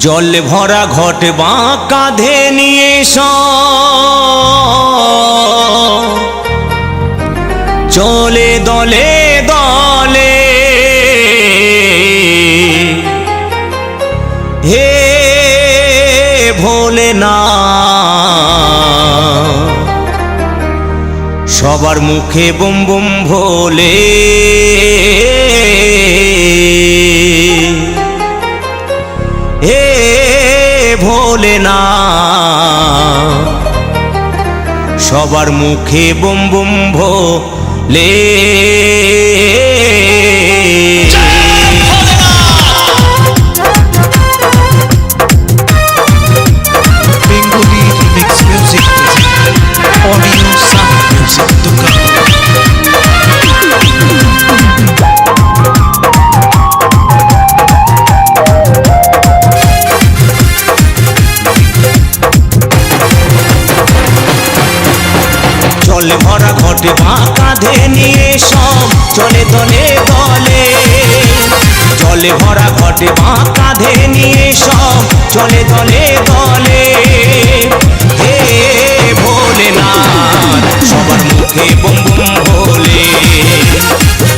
জল ভরা ঘট বাঁ কাঁধে নিয়ে চলে দলে দলে হে ভোলেনাথ সবার মুখে বুম বুম ভোলে হে ভোলেনাথ সবার মুখে বুম বুম ভোলে জল ভরা ঘটে বাঁ কাঁধে নিয়ে সব চলে দলে দলে জলে ভরা ঘটে বাঁ কাঁধে নিয়ে সব চলে দলে দলে হে ভোলেনাথ সবার মুখে বুম বুম ভোলে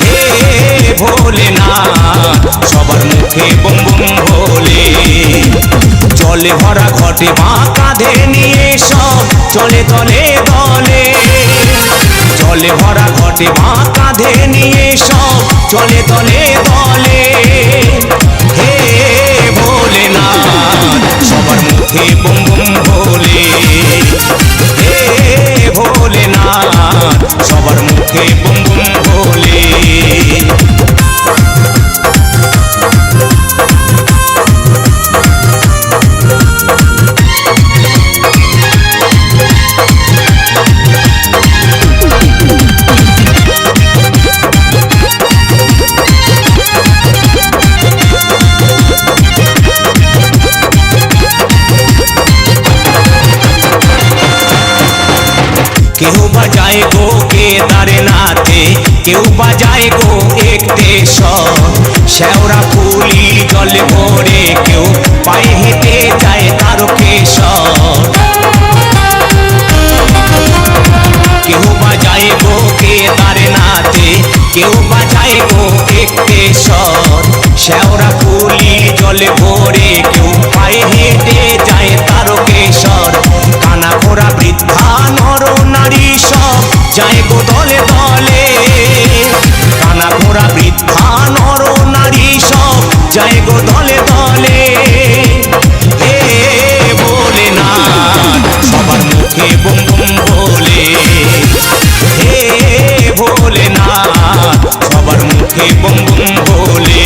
হে ভোলেনাথ সবার মুখে বুম বুম ভোলে জলে ভরা ঘটে বাঁ কাঁধে নিয়ে সব চলে দলে দলে জলে ভরা ঘটে বাঁ কাঁধে নিয়ে সব চলে দলে দলে হে ভোলেনাথ সবার মুখে বুম বুম ভোলে হে ভোলেনাথ সবার মুখে বুম বুম ভোলে কেউ বাজায় গো কেদারনাথে কেউ বাজায় গো একটেশ্বর শ্যাওড়া ফুলি জলে ভরে কেউ পায়ে হেঁটে যায় তারকেশ্বর কেউ বাজায় গো কেদারনাথে কেউ বাজায় গো একটেশ্বর শ্যাওড়া ফুলি জলে ভরে কেউ পায়ে হেঁটে যায় তারকেশ্বর কানা ঘোড়া বৃদ্ধা নর নারী সব যায় গো দলে দলে কানা ঘোড়া বৃদ্ধা নর নারী সব যায় গো দলে দলে হে ভোলেনাথ সবার মুখে বুম বুম ভোলে হে ভোলেনাথ সবার মুখে বুম বুম ভোলে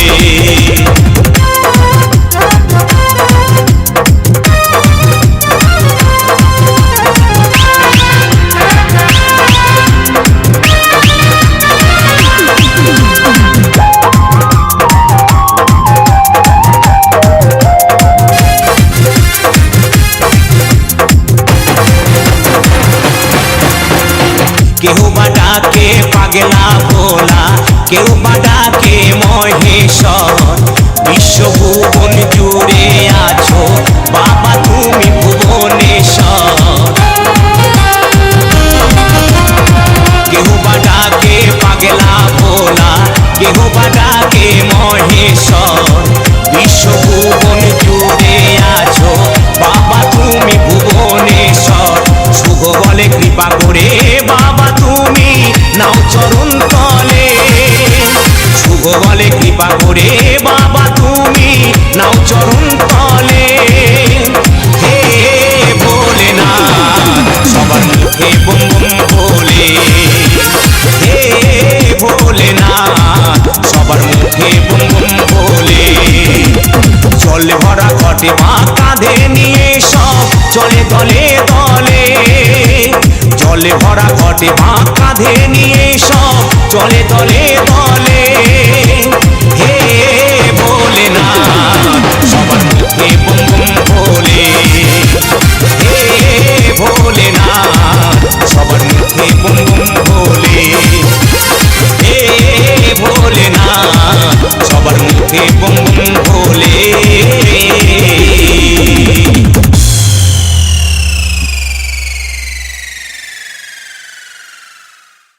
কেউ বা ডাকে পাগলা ভোলা কেউ বা ডাকে মহেশ্বর বিশ্বভুবন জুড়ে আছো বাবা তুমি ভুবনেশ্বর কেউ বা ডাকে পাগলা ভোলা কেউ বা ডাকে মহেশ্বর বিশ্বভুবন জুড়ে আছো বাবা তুমি ভুবনেশ্বর শুভ বলে কৃপা করে বাবা তুমি নাও চরণ তলে শুভ বলে কৃপা করে বাবা তুমি নাও চরণ তলে হে ভোলেনাথ সবার মুখে বুম বুম ভোলে হে ভোলেনাথ সবার মুখে বুম বুম ভোলে জল ভরা ঘটে বাঁ কাঁধে নিয়ে সব চলে দলে দলে জলে ভরা ঘটে বাঁ কাঁধে নিয়ে সব চলে দলে দলে